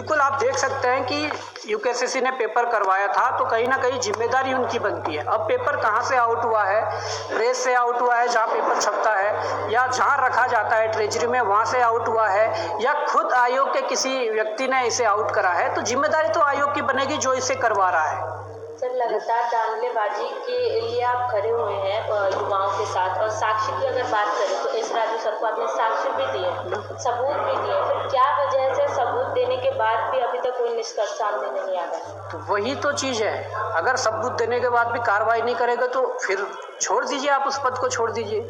बिल्कुल आप देख सकते हैं कि यूकेएसएससी ने पेपर करवाया था तो कहीं ना कहीं जिम्मेदारी उनकी बनती है। अब पेपर कहाँ से आउट हुआ है, प्रेस से आउट हुआ है जहाँ पेपर छपता है, या जहाँ रखा जाता है ट्रेजरी में वहाँ से आउट हुआ है, या खुद आयोग के किसी व्यक्ति ने इसे आउट करा है, तो जिम्मेदारी तो आयोग की बनेगी जो इसे करवा रहा है। सर, लगातार दांगलेबाजी के लिए आप खड़े हुए हैं युवाओं के साथ, और साक्ष्य की अगर बात करें तो एस राजू सर को आपने साक्ष्य भी दिए, सबूत भी दिए, फिर क्या वजह से सबूत देने के बाद भी अभी तक कोई निष्कर्ष सामने नहीं आ रहा? तो वही तो चीज़ है, अगर सबूत देने के बाद भी कार्रवाई नहीं करेगा तो फिर छोड़ दीजिए, आप उस पद को छोड़ दीजिए।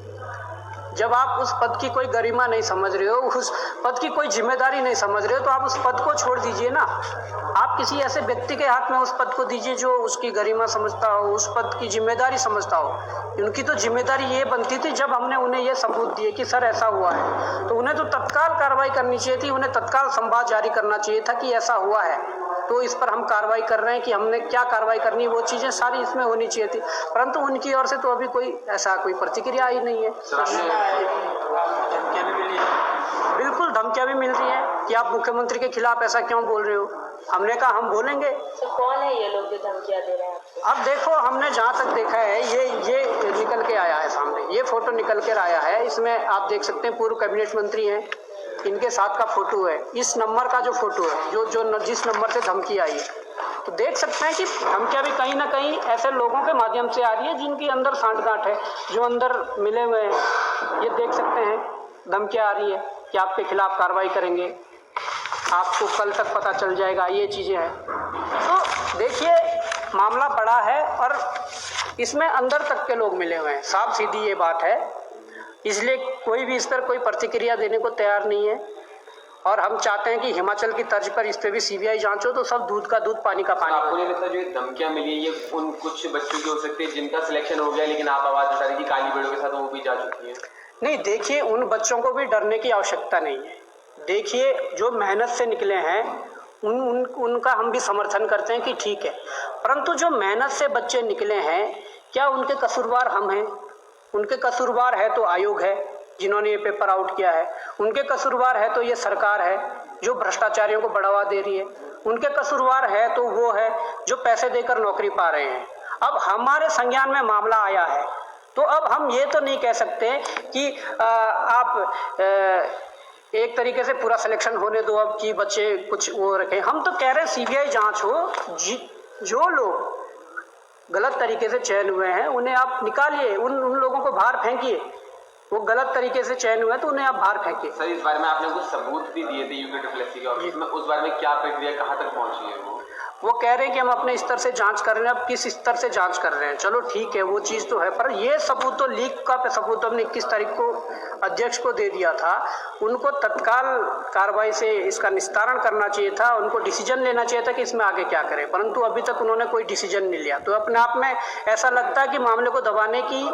जब आप उस पद की कोई गरिमा नहीं समझ रहे हो, उस पद की कोई जिम्मेदारी नहीं समझ रहे हो, तो आप उस पद को छोड़ दीजिए ना। आप किसी ऐसे व्यक्ति के हाथ में उस पद को दीजिए जो उसकी गरिमा समझता हो, उस पद की जिम्मेदारी समझता हो। उनकी तो जिम्मेदारी ये बनती थी, जब हमने उन्हें ये सबूत दिए कि सर ऐसा हुआ है, तो उन्हें तो तत्काल कार्रवाई करनी चाहिए थी, उन्हें तत्काल संवाद जारी करना चाहिए था कि ऐसा हुआ है, तो इस पर हम कार्रवाई कर रहे हैं कि हमने क्या कार्रवाई करनी है, वो चीज़ें सारी इसमें होनी चाहिए थी। परंतु उनकी ओर से तो अभी कोई ऐसा कोई प्रतिक्रिया ही नहीं है। बिल्कुल धमकियां भी मिल रही हैं कि आप मुख्यमंत्री के खिलाफ ऐसा क्यों बोल रहे हो। हमने कहा हम बोलेंगे। तो कौन है ये लोग जो धमकियां दे रहे हैं आपको? अब देखो, हमने जहाँ तक देखा है ये निकल के आया है सामने, ये फोटो निकल कर आया है। इसमें आप देख सकते हैं पूर्व कैबिनेट मंत्री हैं, इनके साथ का फोटो है, इस नंबर का जो फोटो है, जो जिस नंबर से धमकी आई है, तो देख सकते हैं कि धमकियां भी कहीं ना कहीं ऐसे लोगों के माध्यम से आ रही है जिनकी अंदर सांठगांठ है, जो अंदर मिले हुए हैं। ये देख सकते हैं धमकियां आ रही है कि आपके खिलाफ कार्रवाई करेंगे, आपको कल तक पता चल जाएगा, ये चीज़ें हैं। तो देखिए, मामला बड़ा है और इसमें अंदर तक के लोग मिले हुए हैं, साफ सीधी ये बात है। इसलिए कोई भी इस पर कोई प्रतिक्रिया देने को तैयार नहीं है, और हम चाहते हैं कि हिमाचल की तर्ज पर इस पे भी सीबीआई जांच हो, तो सब दूध का दूध पानी का पानी। आपको नहीं लगता जो ये धमकियां मिली है ये उन कुछ बच्चों की हो सकती है जिनका सिलेक्शन हो गया, लेकिन आप आवाज उठा रही कि काली बेड़ों के साथ वो भी जा चुकी है? नहीं, देखिए, उन बच्चों को भी डरने की आवश्यकता नहीं है। देखिए, जो मेहनत से निकले हैं उनका हम भी समर्थन करते हैं कि ठीक है, परंतु जो मेहनत से बच्चे निकले हैं, क्या उनके कसूरवार हम हैं? उनके कसूरवार है तो आयोग है जिन्होंने ये पेपर आउट किया है, उनके कसूरवार है तो ये सरकार है जो भ्रष्टाचारियों को बढ़ावा दे रही है, उनके कसूरवार है तो वो है जो पैसे देकर नौकरी पा रहे हैं। अब हमारे संज्ञान में मामला आया है, तो अब हम ये तो नहीं कह सकते कि आप एक तरीके से पूरा सिलेक्शन होने दो, अब कि बच्चे कुछ वो रखें। हम तो कह रहे हैं सीबीआई जांच हो, जो लोग गलत तरीके से चयन हुए हैं उन्हें आप निकालिए, उन लोगों को बाहर फेंकिए। वो गलत तरीके से चयन हुए तो उन्हें आप बाहर फेंकिए। सर, इस बारे में आपने कुछ सबूत भी दिए थे यूके के ऑफिस में, उस बारे में क्या प्रक्रिया कहाँ तक पहुंची है? वो कह रहे हैं कि हम अपने स्तर से जांच कर रहे हैं। अब किस स्तर से जांच कर रहे हैं, चलो ठीक है, वो चीज़ तो है, पर ये सबूत तो लीक का सबूत हमने 21 तारीख को अध्यक्ष को दे दिया था। उनको तत्काल कार्रवाई से इसका निस्तारण करना चाहिए था, उनको डिसीजन लेना चाहिए था कि इसमें आगे क्या करें, परंतु अभी तक उन्होंने कोई डिसीजन नहीं लिया। तो अपने आप में ऐसा लगता है कि मामले को दबाने की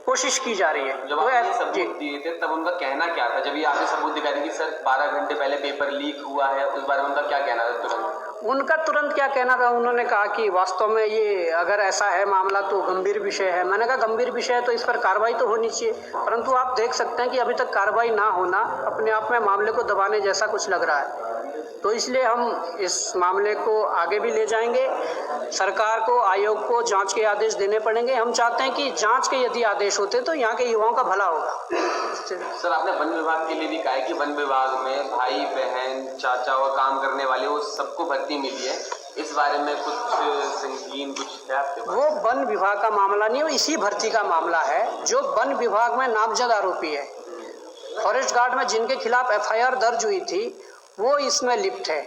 कोशिश की जा रही है। जब आपने सबूत दिए थे तब उनका कहना क्या था? जब ये आपने सबूत दिखा दी कि सर 12 घंटे पहले पेपर लीक हुआ है, उस बारे में उनका क्या कहना था तुरंत? उनका तुरंत क्या कहना था, उन्होंने कहा कि वास्तव में ये अगर ऐसा है मामला तो गंभीर विषय है। मैंने कहा गंभीर विषय है तो इस पर कार्रवाई तो होनी चाहिए, परंतु आप देख सकते हैं कि अभी तक कार्रवाई ना होना अपने आप में मामले को दबाने जैसा कुछ लग रहा है। तो इसलिए हम इस मामले को आगे भी ले जाएंगे, सरकार को, आयोग को जांच के आदेश देने पड़ेंगे। हम चाहते हैं कि जांच के यदि आदेश होते तो यहाँ के युवाओं का भला होगा। सर, आपने वन विभाग के लिए भी कहा है कि वन विभाग में भाई बहन चाचा और काम करने वाले वो सबको भर्ती मिली है, इस बारे में कुछ संगीन कुछ है आपके पास? वो वन विभाग का मामला नहीं, वो इसी भर्ती का मामला है। जो वन विभाग में नामजद आरोपी है, फॉरेस्ट गार्ड में जिनके खिलाफ FIR दर्ज हुई थी, वो इसमें लिप्त है।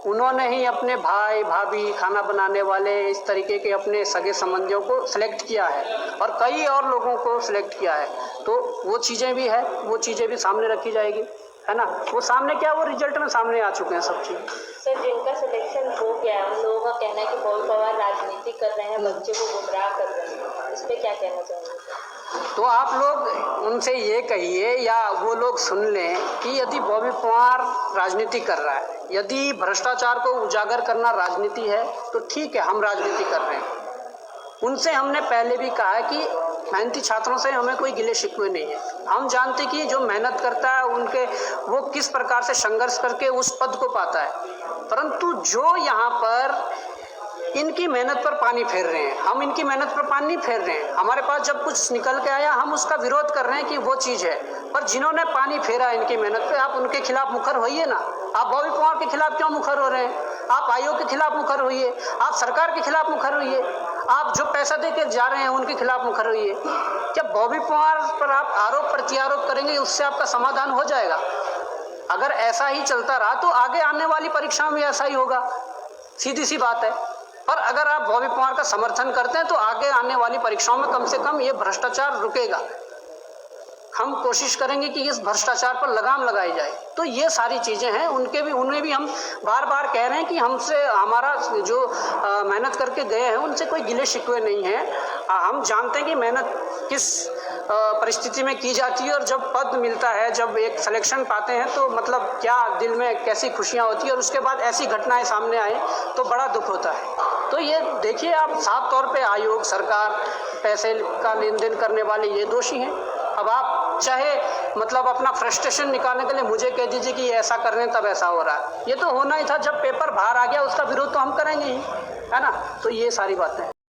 उन्होंने ही अपने भाई भाभी, खाना बनाने वाले, इस तरीके के अपने सगे संबंधियों को सिलेक्ट किया है और कई और लोगों को सिलेक्ट किया है। तो वो चीज़ें भी है, वो चीज़ें भी सामने रखी जाएगी, है ना। वो सामने क्या, वो रिजल्ट में सामने आ चुके हैं सब चीज़। सर, जिनका सिलेक्शन हो गया है उन लोगों का कहना है कि बहुत पवार राजनीति कर रहे हैं, बच्चे को गुमराह कर रहे हैं, इस पर क्या कहना चाहेंगे? तो आप लोग उनसे ये कहिए या वो लोग सुन लें कि यदि बॉबी पवार राजनीति कर रहा है, यदि भ्रष्टाचार को उजागर करना राजनीति है तो ठीक है, हम राजनीति कर रहे हैं। उनसे हमने पहले भी कहा है कि मेहनती छात्रों से हमें कोई गिले शिकवे नहीं है। हम जानते कि जो मेहनत करता है उनके वो किस प्रकार से संघर्ष करके उस पद को पाता है, परंतु जो यहाँ पर इनकी मेहनत पर पानी फेर रहे हैं, हम इनकी मेहनत पर पानी नहीं फेर रहे हैं। हमारे पास जब कुछ निकल के आया हम उसका विरोध कर रहे हैं कि वो चीज़ है, पर जिन्होंने पानी फेरा इनकी मेहनत पे, आप उनके खिलाफ मुखर होइए ना। आप बॉबी पवार के खिलाफ क्यों मुखर हो रहे हैं? आप आयोग के खिलाफ मुखर होइए, आप सरकार के खिलाफ मुखर होइए, आप जो पैसा दे के जा रहे हैं उनके खिलाफ मुखर होइए। क्या बॉबी पवार पर आप आरोप प्रत्यारोप करेंगे उससे आपका समाधान हो जाएगा? अगर ऐसा ही चलता रहा तो आगे आने वाली परीक्षाओं में ऐसा ही होगा, सीधी सी बात है। पर अगर आप बॉबी पवार का समर्थन करते हैं तो आगे आने वाली परीक्षाओं में कम से कम ये भ्रष्टाचार रुकेगा। हम कोशिश करेंगे कि इस भ्रष्टाचार पर लगाम लगाई जाए। तो ये सारी चीज़ें हैं, उन्हें भी हम बार बार कह रहे हैं कि हमसे हमारा जो मेहनत करके गए हैं उनसे कोई गिले शिकवे नहीं है। हम जानते हैं कि मेहनत किस परिस्थिति में की जाती है और जब पद मिलता है, जब एक सिलेक्शन पाते हैं तो मतलब क्या दिल में कैसी खुशियाँ होती है, और उसके बाद ऐसी घटनाएं सामने आए तो बड़ा दुख होता है। तो ये देखिए आप साफ तौर पे आयोग, सरकार, पैसे का लेन देन करने वाले ये दोषी हैं। अब आप चाहे मतलब अपना फ्रस्ट्रेशन निकालने के लिए मुझे कह दीजिए कि ऐसा कर रहे हैं तब ऐसा हो रहा है, ये तो होना ही था। जब पेपर बाहर आ गया उसका विरोध तो हम करेंगे ही, है ना। तो ये सारी बातें हैं।